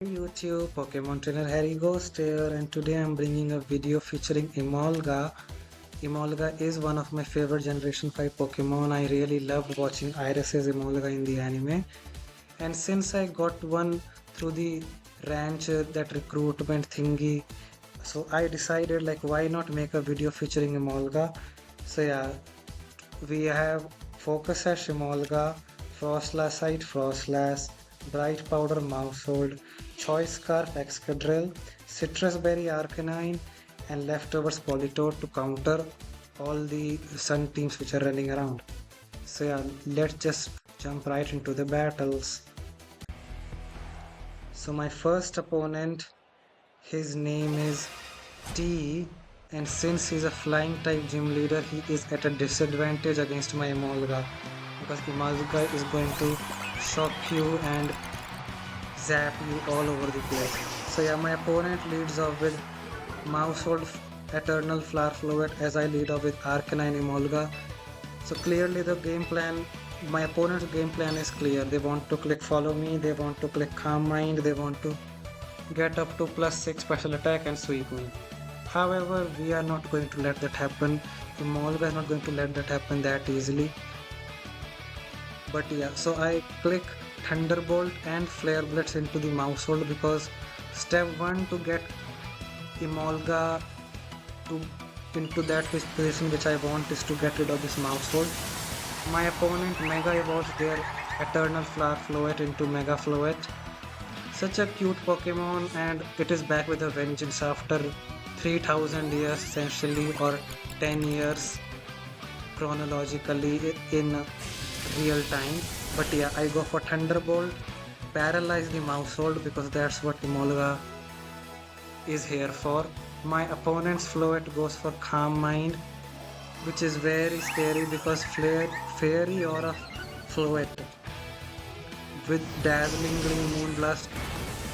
Hey YouTube, Pokemon Trainer Harry Ghost here, and today I'm bringing a video featuring Emolga. Emolga is one of my favorite Generation 5 Pokemon. I really loved watching Iris's Emolga in the anime, and since I got one through the ranch, that recruitment thingy, so I decided like why not make a video featuring Emolga. So yeah, we have Focus Sash Emolga, Frostlassite Frostlass, Bright Powder Mousehold, Choice Scarf Excadrill, Citrus Berry Arcanine, and Leftovers Politoed to counter all the Sun teams which are running around. So yeah, let's just jump right into the battles. So my first opponent, his name is T, and since he's a flying type gym leader, he is at a disadvantage against my Emolga because Emolga is going to shock you and zap you all over the place. So yeah, my opponent leads off with Mousehold Eternal Flower Floet as I lead off with Arcanine Emolga. So clearly the game plan, my opponent's game plan is clear. They want to click follow me, they want to click calm mind, they want to get up to +6 special attack and sweep me. However, we are not going to let that happen. Emolga is not going to let that happen that easily. But yeah, so I click Thunderbolt and Flare Blitz into the Mousehold because step 1 to get Emolga to into that position which I want is to get rid of this Mousehold. My opponent Mega evolves their Eternal Flower Floet into Mega Floet. Such a cute Pokemon, and it is back with a vengeance after 3000 years essentially, or 10 years chronologically in real time. But yeah, I go for Thunderbolt, paralyze the Mousehold because that's what Emolga is here for. My opponent's Floet goes for Calm Mind, which is very scary because Fairy Aura Floet with Dazzling Gleam Moonblast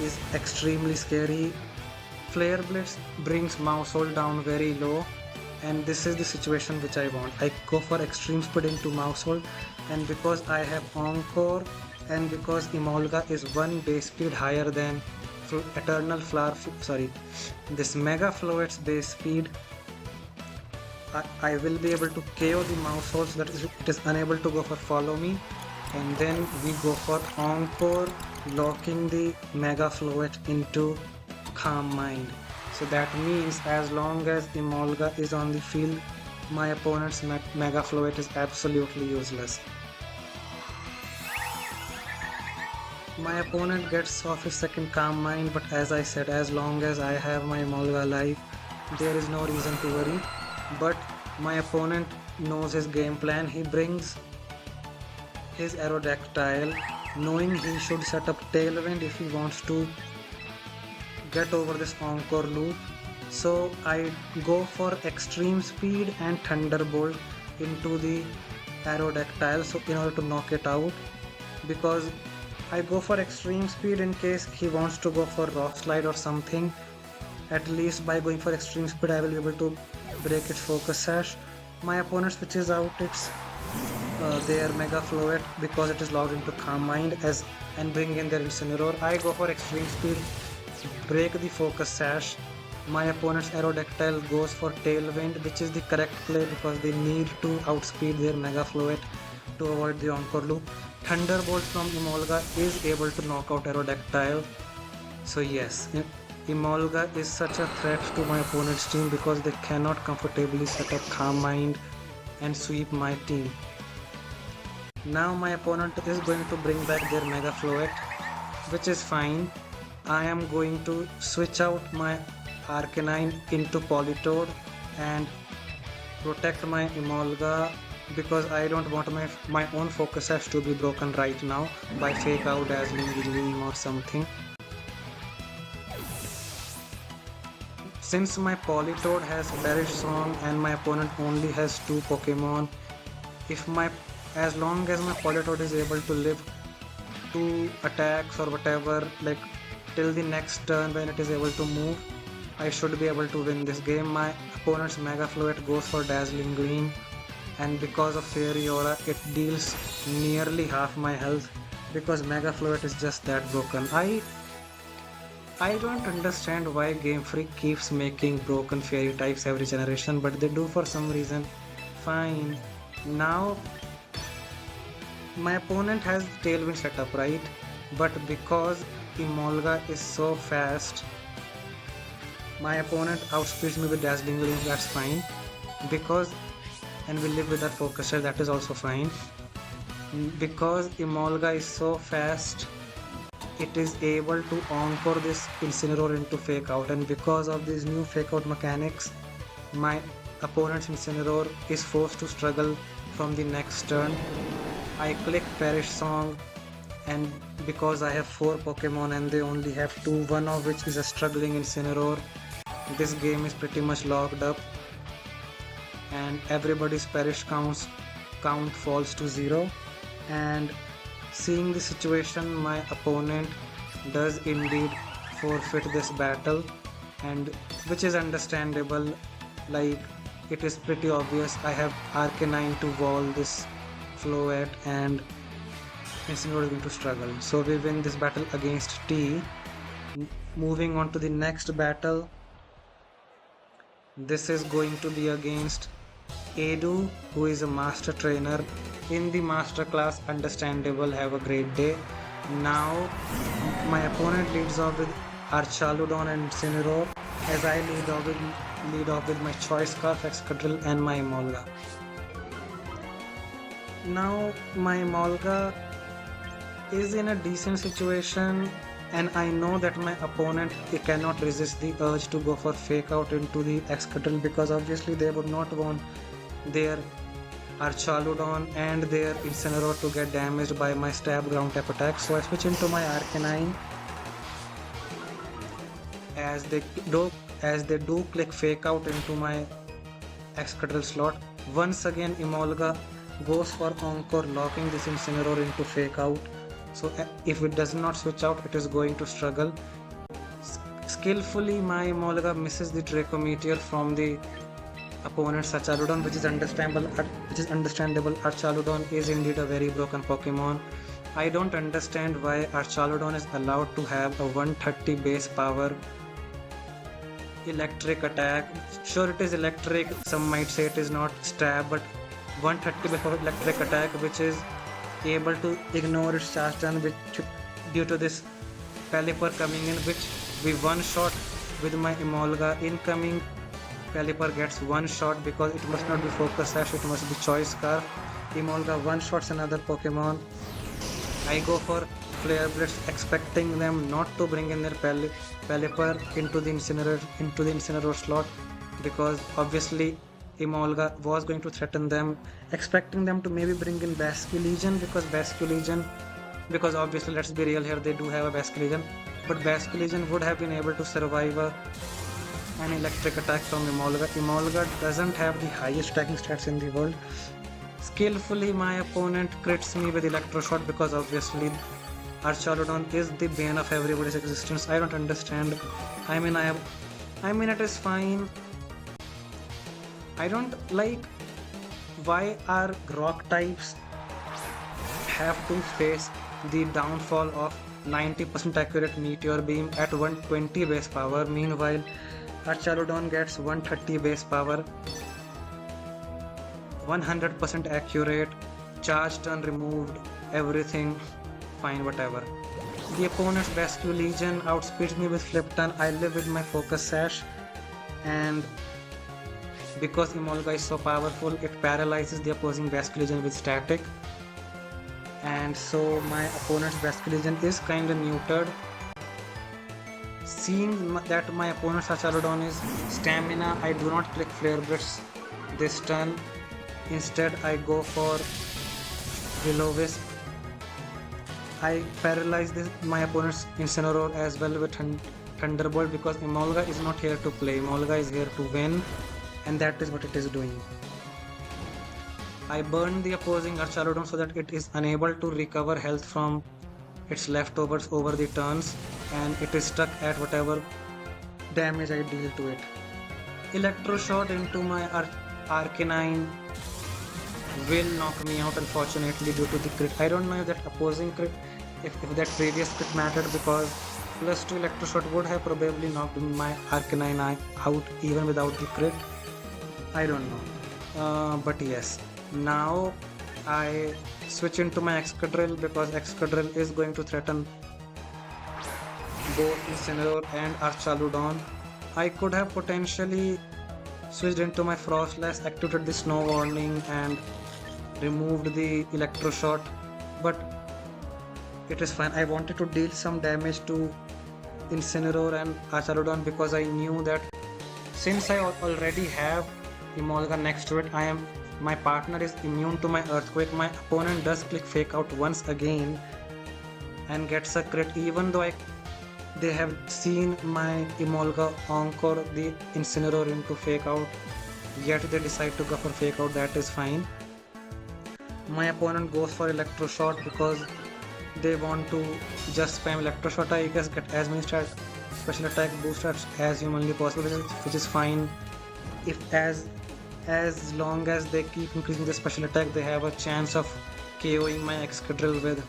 is extremely scary. Flare Blitz brings Mousehold down very low, and this is the situation which I want. I go for Extreme Speed into Mousehold, and because I have Encore and because Emolga is one base speed higher than Eternal Flower, this Mega Floet's base speed, I will be able to KO the Mousehold so that it is unable to go for follow me, and then we go for Encore, locking the Mega Floet into Calm Mind. So that means as long as Emolga is on the field, my opponent's Mega Floet is absolutely useless. My opponent gets off his second Calm Mind, but as I said, as long as I have my Emolga alive, there is no reason to worry. But my opponent knows his game plan. He brings his Aerodactyl, knowing he should set up Tailwind if he wants to get over this Encore loop. So I go for Extreme Speed and Thunderbolt into the Aerodactyl, so in order to knock it out, because I go for Extreme Speed in case he wants to go for Rock Slide or something. At least by going for Extreme Speed I will be able to break its Focus Sash. My opponent switches out its their Mega Floet because it is logged into Calm Mind and bring in their Incineroar. I go for Extreme Speed, break the Focus Sash. My opponent's Aerodactyl goes for Tailwind, which is the correct play because they need to outspeed their Mega Floet to avoid the Encore loop. Thunderbolt from Emolga is able to knock out Aerodactyl. So yes, Emolga is such a threat to my opponent's team because they cannot comfortably set up Calm Mind and sweep my team. Now my opponent is going to bring back their Mega Floet, which is fine. I am going to switch out my Arcanine into Politoed and protect my Emolga because I don't want my own Focus Sash to be broken right now by fake out Dazzling Gleam or something. Since my Politoed has Perish Song and my opponent only has 2 Pokemon, as long as my Politoed is able to live 2 attacks or whatever, like till the next turn when it is able to move, I should be able to win this game. My opponent's Mega Floet goes for Dazzling Gleam, and because of Fairy Aura it deals nearly half my health because Mega Floet is just that broken. I I don't understand why Game Freak keeps making broken fairy types every generation, but they do for some reason. Fine. Now my opponent has tailwind set up, right? But because Emolga is so fast, my opponent outspeeds me with dazzling gleam, that's fine. Because and we live with that focuser, that is also fine. Because Emolga is so fast, it is able to encore this Incineroar into fake out, and because of these new fake out mechanics, my opponent's Incineroar is forced to struggle from the next turn. I click Perish Song, and because I have 4 Pokemon and they only have 2, one of which is a struggling Incineroar, this game is pretty much locked up, and everybody's Perish count falls to 0. And seeing the situation, my opponent does indeed forfeit this battle, and which is understandable. Like, it is pretty obvious. I have Arcanine to wall this Floette, and Incineroar is going to struggle. So we win this battle against T. Moving on to the next battle. This is going to be against Edu, who is a master trainer in the master class. Understandable, have a great day. Now my opponent leads off with Archaludon and Incineroar, as I lead off with my Choice Scarf, Excadrill and my Emolga. Now my Emolga is in a decent situation, and I know that my opponent cannot resist the urge to go for fake out into the Excadrill, because obviously they would not want their Archaludon and their Incineroar to get damaged by my stab ground type attack. So I switch into my Arcanine, as they do click fake out into my Excadrill slot. Once again Emolga goes for Encore, locking this Incineroar into fake out. So if it does not switch out, it is going to struggle. Skillfully my Emolga misses the Draco Meteor from the opponent's Archaludon, which is understandable. Archaludon is indeed a very broken Pokemon. I don't understand why Archaludon is allowed to have a 130 base power electric attack. Sure, it is electric, some might say it is not stab, but 130 base power electric attack, which is able to ignore its charge turn, which due to this Pelipper coming in, which we one shot with my Emolga. Incoming Pelipper gets one shot because it must not be Focus Sash, it must be Choice Scarf. Emolga one shots another Pokemon. I go for Flare Blitz, expecting them not to bring in their Pelipper into the Incineroar slot, because obviously Emolga was going to threaten them, expecting them to maybe bring in Basculegion, because obviously, let's be real here, they do have a Basculegion, but Basculegion would have been able to survive an electric attack from Emolga. Emolga doesn't have the highest attacking stats in the world. Skillfully my opponent crits me with Electro Shot, because obviously Archaludon is the bane of everybody's existence. I don't understand. I mean it is fine. I don't like why our rock types have to face the downfall of 90% accurate Meteor Beam at 120 base power. Meanwhile, Archaludon gets 130 base power, 100% accurate, charge turn removed, everything fine, whatever. The opponent's Basculegion outspeeds me with Flip Turn. I live with my Focus Sash, and because Emolga is so powerful, it paralyzes the opposing Basculegion with Static, and so my opponent's Basculegion is kinda neutered. Seeing that my opponent's Archaludon is Stamina, I do not click Flare Blitz this turn. Instead, I go for Will-O-Wisp. I paralyze my opponent's Incineroar as well with Thunderbolt, because Emolga is not here to play. Emolga is here to win, and that is what it is doing. I burn the opposing Archaludon so that it is unable to recover health from its leftovers over the turns, and it is stuck at whatever damage I deal to it. Electro Shot into my Arcanine will knock me out, unfortunately, due to the crit. I don't know if that opposing crit, if that previous crit mattered, because Plus 2 electroshot would have probably knocked my Arcanine out even without the crit. I don't know. But yes, now I switch into my Excadrill because Excadrill is going to threaten both Incineroar and Archaludon. I could have potentially switched into my Frostlass, activated the Snow Warning and removed the Electroshot, but it is fine. I wanted to deal some damage to Incineroar and Archaludon because I knew that since I already have Emolga next to it, my partner is immune to my Earthquake. My opponent does click Fake Out once again and gets a crit, even though they have seen my Emolga Encore the Incineroar into Fake Out, yet they decide to go for Fake Out. That is fine. My opponent goes for Electroshot because they want to just spam Electroshot, I guess, get as many special attack boosters as humanly possible, which is fine. If as long as they keep increasing the special attack, they have a chance of KOing my Excadrill with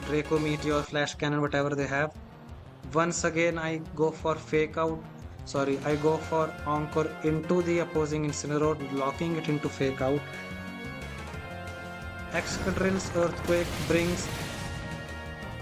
Draco Meteor, Flash Cannon, whatever they have. Once again, I go for I go for Encore into the opposing Incineroar, blocking it into Fake Out. Excadrill's Earthquake brings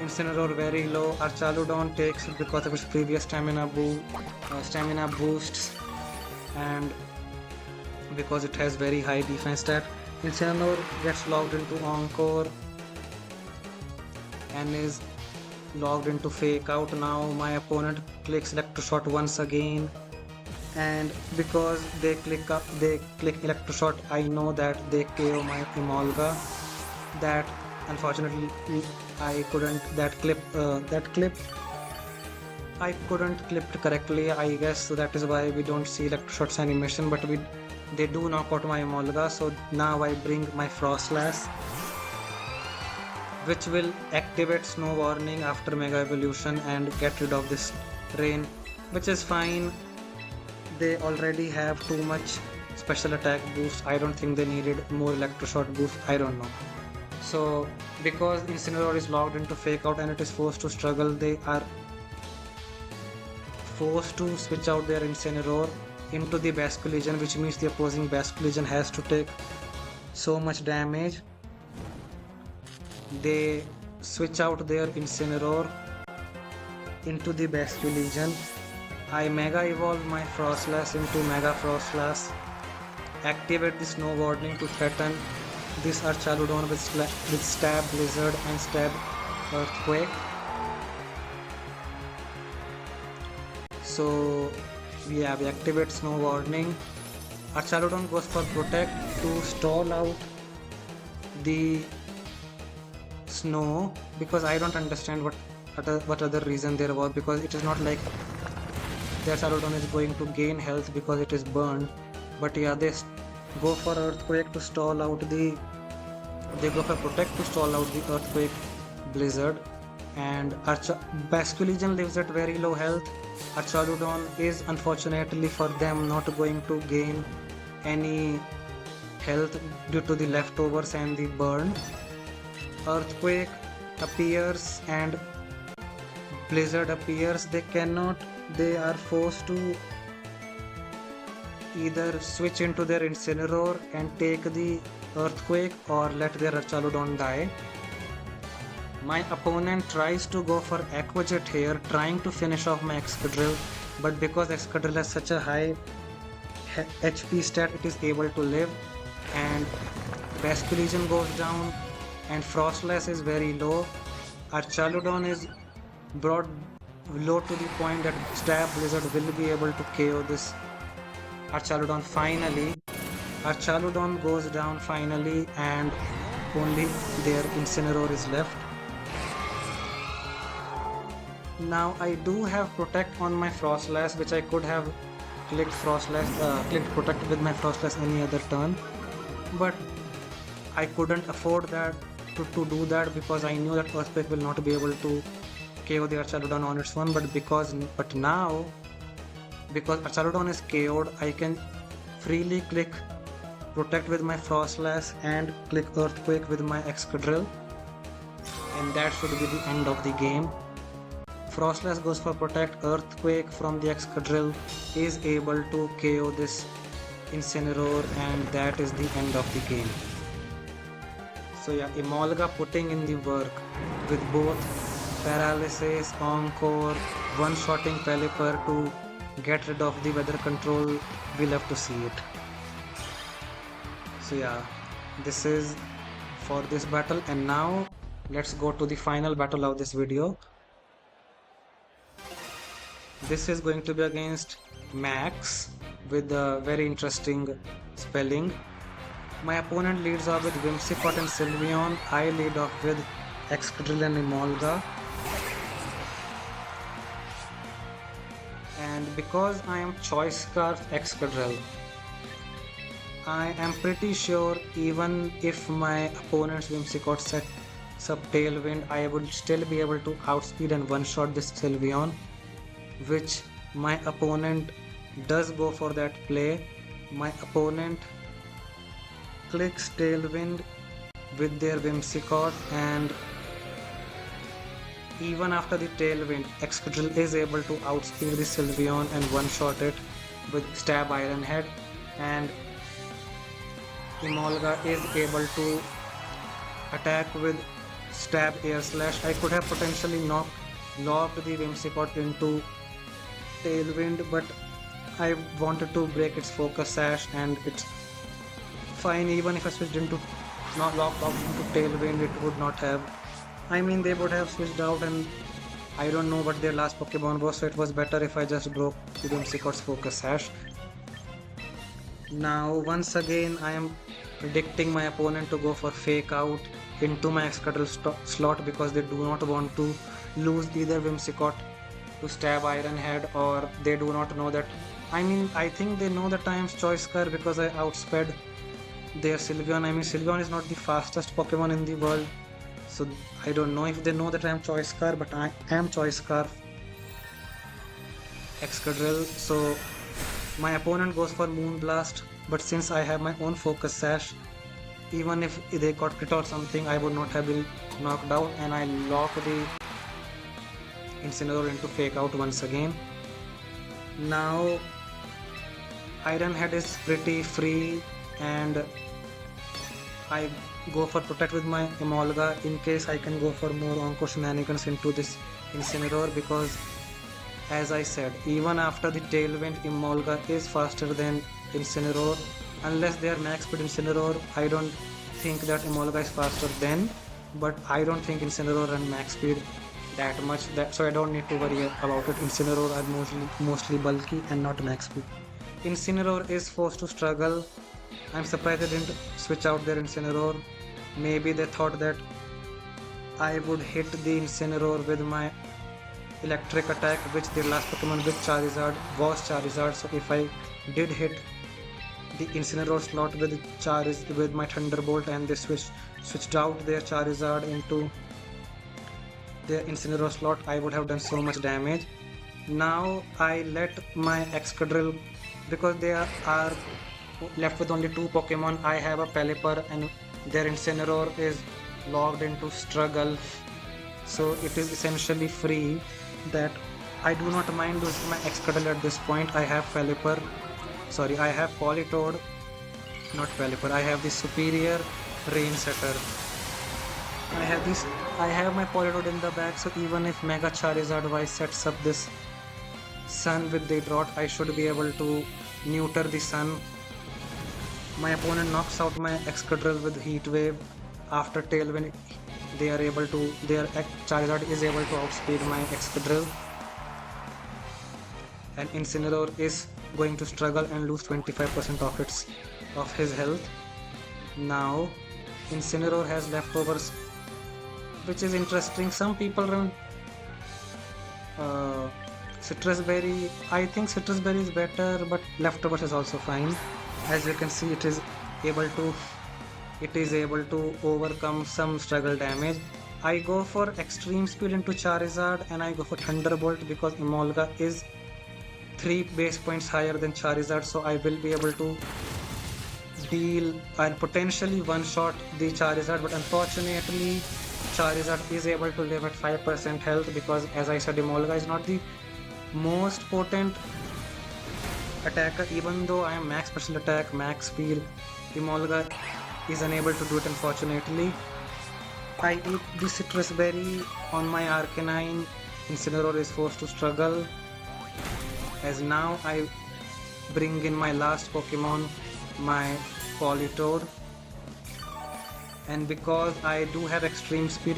Incineroar very low. Archaludon takes it because of its previous stamina boosts and because it has very high defense stat. Incineroar gets logged into Encore and is logged into Fake Out. Now my opponent clicks Electroshot once again, and because they click Electroshot, I know that they KO my Emolga. That unfortunately I couldn't I couldn't clip it correctly, I guess, so that is why we don't see Electroshot's animation, but they do knock out my Emolga. So now I bring my Frostlass, which will activate Snow Warning after Mega Evolution and get rid of this rain, which is fine. They already have too much special attack boost. I don't think they needed more Electroshot boost. I don't know. So because Incineroar is logged into Fake Out and it is forced to struggle, they are forced to switch out their Incineroar into the Basculegion, which means the opposing Basculegion has to take so much damage. They switch out their Incineroar into the Basculegion. I Mega Evolve my Frostlass into Mega Frostlass, activate the Snow Warning to threaten this Archaludon with Stab Blizzard and Stab Earthquake. So we activate Snow Warning. Archaludon goes for Protect to stall out the snow, because I don't understand what other reason there was, because it is not like the Archaludon is going to gain health because it is burned. But yeah, they go for Earthquake to stall out they go for Protect to stall out the Earthquake Blizzard, and Basculegion lives at very low health. Archaludon is unfortunately for them not going to gain any health due to the leftovers and the burn. Earthquake appears and Blizzard appears. They are forced to either switch into their Incineroar and take the Earthquake or let their Archaludon die. My opponent tries to go for Aqua Jet here, trying to finish off my Excadrill, but because Excadrill has such a high HP stat, it is able to live, and Basculegion goes down and Frostlass is very low. Archaludon is brought low to the point that Stab Blizzard will be able to KO this Archaludon finally. Archaludon goes down finally and only their Incineroar is left. Now I do have Protect on my Frostlass, which I could have clicked Protect with my Frostlass any other turn, but I couldn't afford that to do that because I knew that Earthquake will not be able to KO the Archaludon on its own. But now because Archaludon is KO'd, I can freely click Protect with my Frostlass and click Earthquake with my Excadrill, and that should be the end of the game. Frostless goes for Protect. Earthquake from the Excadrill is able to KO this Incineroar, and that is the end of the game. So yeah, Emolga putting in the work with both Paralysis, Encore, one-shotting Pelipper to get rid of the weather control. We love to see it. So yeah, this is for this battle, and now let's go to the final battle of this video. This is going to be against Max with a very interesting spelling. My opponent leads off with Whimsicott and Sylveon. I lead off with Excadrill and Emolga. And because I am Choice Scarf Excadrill, I am pretty sure even if my opponent's Whimsicott sets up Tailwind, I would still be able to outspeed and one-shot this Sylveon, which my opponent does go for that play. My opponent clicks Tailwind with their Whimsicott, and even after the Tailwind, Excadrill is able to outspeed the Sylveon and one-shot it with Stab Iron Head, and Emolga is able to attack with Stab Air Slash. I could have potentially locked the Whimsicott into Tailwind, but I wanted to break its Focus Sash, and it's fine. Even if I switched into not locked out into Tailwind, it would not have. I mean, they would have switched out, and I don't know what their last Pokemon was, so it was better if I just broke the Whimsicott's Focus Sash. Now, once again, I am predicting my opponent to go for Fake Out into my Excadrill slot because they do not want to lose either Whimsicott to Stab Iron Head, or they do not know that. I mean, I think they know that I am Choice Scar because I outsped their Sylveon. I mean, Sylveon is not the fastest Pokemon in the world, so I don't know if they know that I am Choice Scar, but I am Choice Scar Excadrill. So my opponent goes for Moonblast, but since I have my own Focus Sash, even if they got crit or something, I would not have been knocked out, and I lock the Incineroar into Fake Out once again. Now Iron Head is pretty free, and I go for Protect with my Emolga in case I can go for more Onco shenanigans into this Incineroar, because as I said, even after the Tailwind, Emolga is faster than Incineroar. Unless they are max speed Incineroar, I don't think that Emolga is faster then, but I don't think Incineroar and max speed that much, so I don't need to worry about it. Incineroar are mostly bulky and not max speed. Incineroar is forced to struggle. I'm surprised they didn't switch out their Incineroar. Maybe they thought that I would hit the Incineroar with my electric attack, which their last Pokemon with Charizard was Charizard. So if I did hit the Incineroar slot with my Thunderbolt, and they switched out their Charizard into their Incineroar slot, I would have done so much damage. Now I let my Excadrill, because they are left with only two Pokemon. I have a Pelipper, and their Incineroar is logged into Struggle, so it is essentially free. That I do not mind losing my Excadrill at this point. I have Pelipper, sorry, I have Politoed, not Pelipper. I have the superior Rain Setter. I have my Politoed in the back, so even if Mega Charizard Y sets up this Sun with the Drought, I should be able to neuter the Sun. My opponent knocks out my Excadrill with Heat Wave. After Tailwind, their Charizard is able to outspeed my Excadrill, and Incineroar is going to struggle and lose 25% of his health. Now Incineroar has leftovers, which is interesting. Some people run Citrus Berry. I think Citrus Berry is better, but leftovers is also fine. As you can see, it is able to overcome some struggle damage. I go for Extreme Speed into Charizard, and I go for Thunderbolt because Emolga is 3 base points higher than Charizard, so I will be able to deal and potentially one-shot the Charizard, but unfortunately Charizard is able to live at 5% health because, as I said, Emolga is not the most potent attacker. Even though I am max special attack, max speed, Emolga is unable to do it, unfortunately. I eat the citrus berry on my Arcanine. Incineroar is forced to struggle, as now I bring in my last Pokemon, my Politoed. And because I do have extreme speed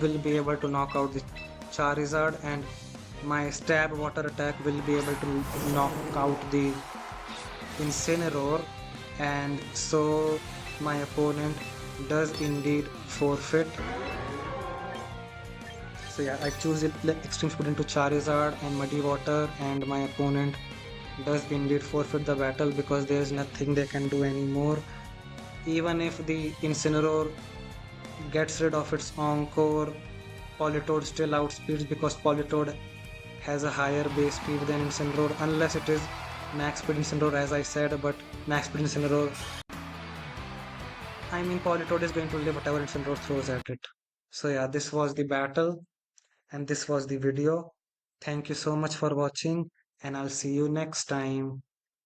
will be able to knock out the Charizard, and my stab water attack will be able to knock out the Incineroar, and so my opponent does indeed forfeit. So yeah, I choose extreme speed into Charizard and Muddy Water, and my opponent does indeed forfeit the battle because there is nothing they can do anymore. Even if the Incineroar gets rid of its Encore, Politoed still outspeeds because Politoed has a higher base speed than Incineroar, unless it is max speed Incineroar, as I said. But max speed Incineroar, I mean, Politoed is going to live whatever Incineroar throws at it. So yeah, this was the battle and this was the video. Thank you so much for watching, and I'll see you next time.